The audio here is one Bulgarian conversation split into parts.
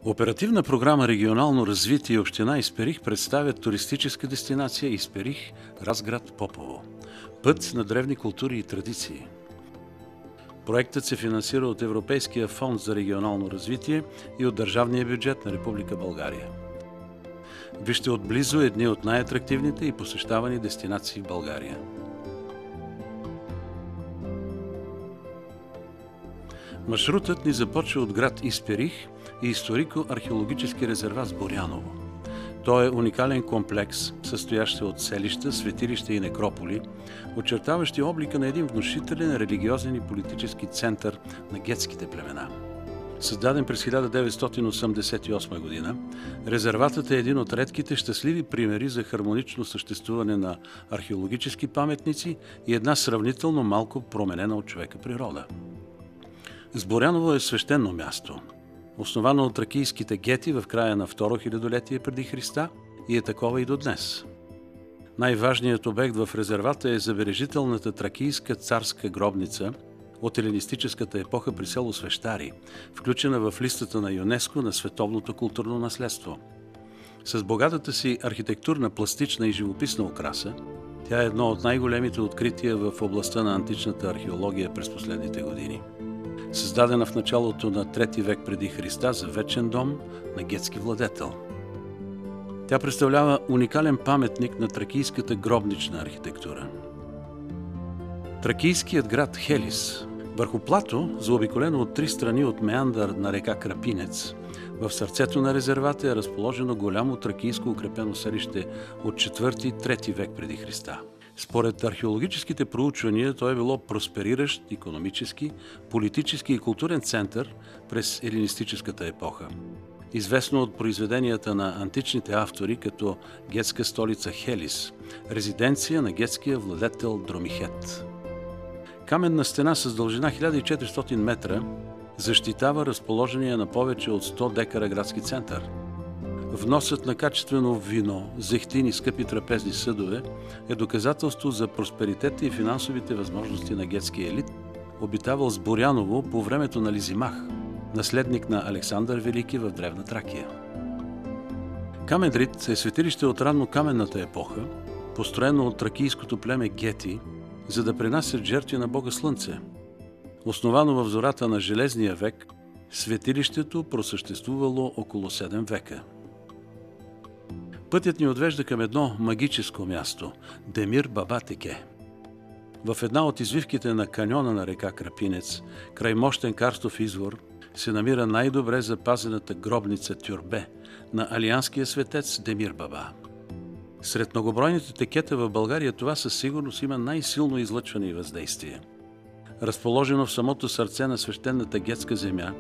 Оперативна програма „Регионално развитие“ и община Исперих представят туристическа дестинация Исперих, Разград, Попово. Път на древни култури и традиции. Проектът се финансира от Европейския фонд за регионално развитие и от държавния бюджет на Република България. Вижте отблизо едни от най-атрактивните и посещавани дестинации в България. Маршрутът ни започва от град Исперих и историко-археологически резерват с Боряново. Той е уникален комплекс, състоящ се от селища, светилища и некрополи, очертаващи облика на един внушителен религиозен и политически център на гетските племена. Създаден през 1988 година, резерватът е един от редките щастливи примери за хармонично съществуване на археологически паметници и една сравнително малко променена от човека природа. Сборяново е свещено място, основано от тракийските гети в края на второ хилядолетие преди Христа и е такова и до днес. Най-важният обект в резервата е забележителната тракийска царска гробница от елинистическата епоха при село Свещари, включена в листата на ЮНЕСКО на световното културно наследство. С богатата си архитектурна, пластична и живописна украса, тя е едно от най-големите открития в областта на античната археология през последните години. Създадена в началото на III век преди Христа за вечен дом на гетски владетел. Тя представлява уникален паметник на тракийската гробнична архитектура. Тракийският град Хелис, върху плато, заобиколено от три страни от меандър на река Крапинец, в сърцето на резервата е разположено голямо тракийско укрепено селище от IV-III век преди Христа. Според археологическите проучвания, той е било проспериращ икономически, политически и културен център през елинистическата епоха. Известно от произведенията на античните автори като гетска столица Хелис, резиденция на гетския владетел Дромихет. Каменна стена с дължина 1400 метра защитава разположения на повече от 100 декара градски център. Вносът на качествено вино, зехтин и скъпи трапезни съдове е доказателство за просперитета и финансовите възможности на гетския елит, обитавал с Боряново по времето на Лизимах, наследник на Александър Велики в Древна Тракия. Камендрит е светилище от раннокаменната епоха, построено от тракийското племе гети, за да принасят жертви на Бога Слънце. Основано в зората на Железния век, светилището просъществувало около 7 века. Пътят ни отвежда към едно магическо място – Демир Баба Теке. В една от извивките на каньона на река Крапинец, край мощен карстов извор, се намира най-добре запазената гробница Тюрбе на алианския светец Демир Баба. Сред многобройните текета в България това със сигурност има най-силно излъчване и въздействие. Разположено в самото сърце на свещената гетска земя,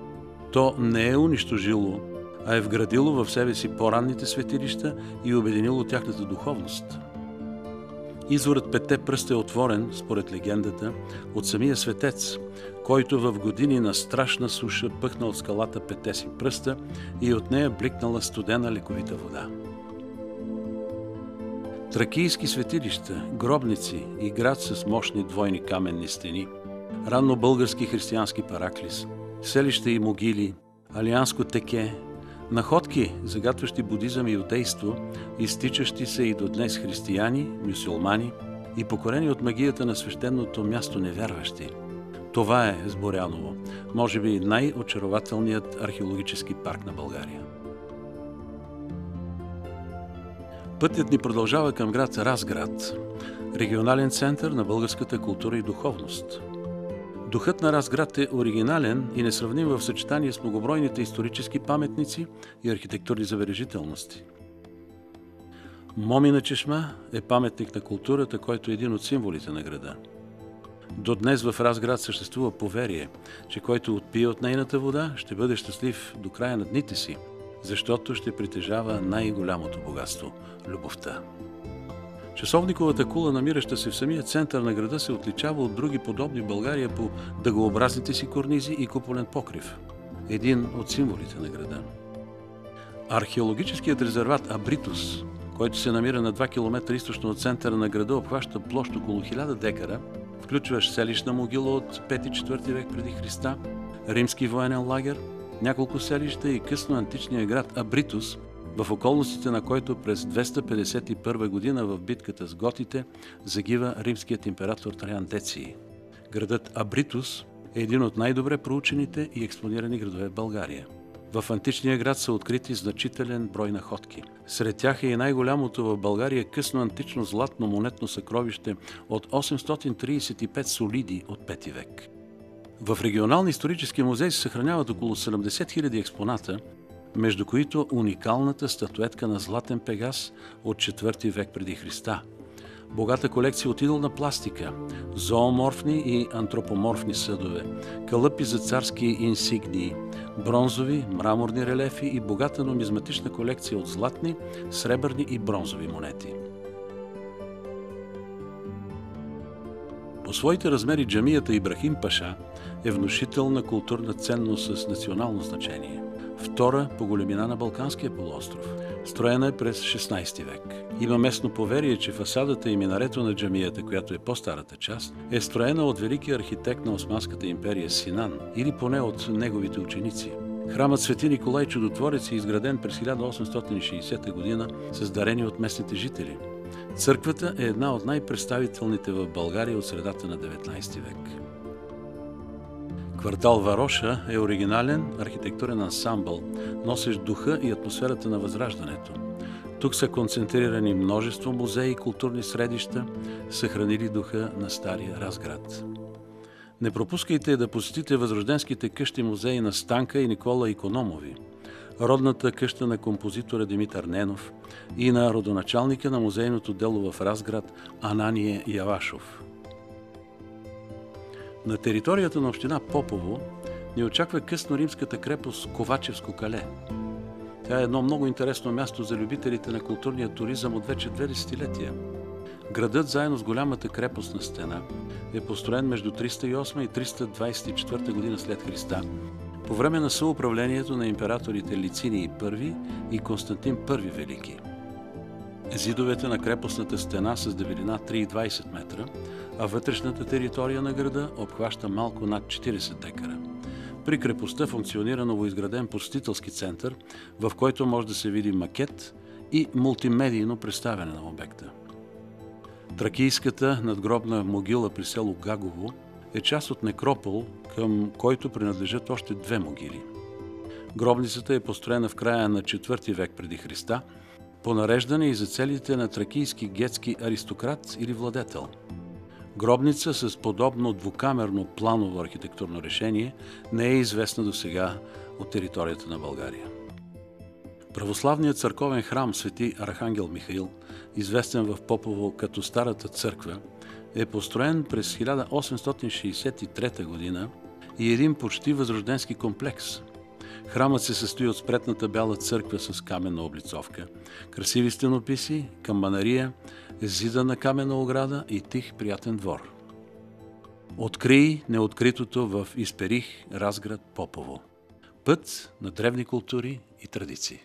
то не е унищожило, а е вградило в себе си по-ранните светилища и обединило тяхната духовност. Изворът Петте пръста е отворен, според легендата, от самия светец, който в години на страшна суша пъхна от скалата петте си пръста и от нея бликнала студена лековита вода. Тракийски светилища, гробници и град с мощни двойни каменни стени, ранно български християнски параклис, селища и могили, алианско теке, находки, загатващи будизъм и юдейство, изтичащи се и до днес християни, мюсюлмани и покорени от магията на свещеното място невярващи. Това е Сборяново, може би най-очарователният археологически парк на България. Пътят ни продължава към град Разград, регионален център на българската култура и духовност. Духът на Разград е оригинален и несравним в съчетание с многобройните исторически паметници и архитектурни забележителности. Момина чешма е паметник на културата, който е един от символите на града. До днес в Разград съществува поверие, че който отпие от нейната вода, ще бъде щастлив до края на дните си, защото ще притежава най-голямото богатство – любовта. Часовниковата кула, намираща се в самия център на града, се отличава от други подобни в България по дъгообразните си корнизи и куполен покрив. Един от символите на града. Археологическият резерват Абритус, който се намира на 2 км източно от центъра на града, обхваща площ около 1000 декара, включващ селищна могила от 5-4 век преди Христа, римски военен лагер, няколко селища и късно античния град Абритус, в околностите на който през 251 година в битката с готите загива римският император Траян Деций. Градът Абритус е един от най-добре проучените и експонирани градове в България. В античния град са открити значителен брой находки. Сред тях е и най-голямото в България късно антично златно монетно съкровище от 835 солиди от 5 век. В регионалния исторически музей се съхраняват около 70 000 експоната, между които уникалната статуетка на Златен Пегас от 4 век преди Христа, богата колекция от идолна пластика, зооморфни и антропоморфни съдове, калъпи за царски инсигнии, бронзови, мраморни релефи и богата нумизматична колекция от златни, сребърни и бронзови монети. По своите размери джамията Ибрахим Паша е внушителна културна ценност с национално значение. Втора по големина на Балканския полуостров. Строена е през 16 век. Има местно поверие, че фасадата и минарето на джамията, която е по-старата част, е строена от великия архитект на Османската империя Синан или поне от неговите ученици. Храмът Свети Николай Чудотворец е изграден през 1860 година с дарени от местните жители. Църквата е една от най-представителните в България от средата на 19 век. Квартал Вароша е оригинален архитектурен ансамбъл, носещ духа и атмосферата на Възраждането. Тук са концентрирани множество музеи и културни средища, съхранили духа на стария Разград. Не пропускайте да посетите възрожденските къщи музеи на Станка и Никола Икономови, родната къща на композитора Димитър Ненов и на родоначалника на музейното дело в Разград Анание Явашов. На територията на община Попово ни очаква късноримската крепост Ковачевско кале. Тя е едно много интересно място за любителите на културния туризъм от вече 2 десетилетия. Градът, заедно с голямата крепостна стена, е построен между 308 и 324 година след Христа, по време на съуправлението на императорите Лициний I и Константин I Велики. Зидовете на крепостната стена с дебелина 3,20 метра, а вътрешната територия на града обхваща малко над 40 декара. При крепостта функционира новоизграден посетителски център, в който може да се види макет и мултимедийно представяне на обекта. Тракийската надгробна могила при село Гагово е част от некропол, към който принадлежат още 2 могили. Гробницата е построена в края на 4 век преди Христа, по нареждане и за целите на тракийски гетски аристократ или владетел. Гробница с подобно двукамерно планово архитектурно решение не е известна досега от територията на България. Православният църковен храм Свети Архангел Михаил, известен в Попово като Старата църква, е построен през 1863 година и е един почти възрожденски комплекс. Храмът се състои от спретната бяла църква с каменна облицовка, красиви стенописи, камбанария, зидана каменна ограда и тих приятен двор. Открий неоткритото в Исперих, Разград, Попово. Път на древни култури и традиции.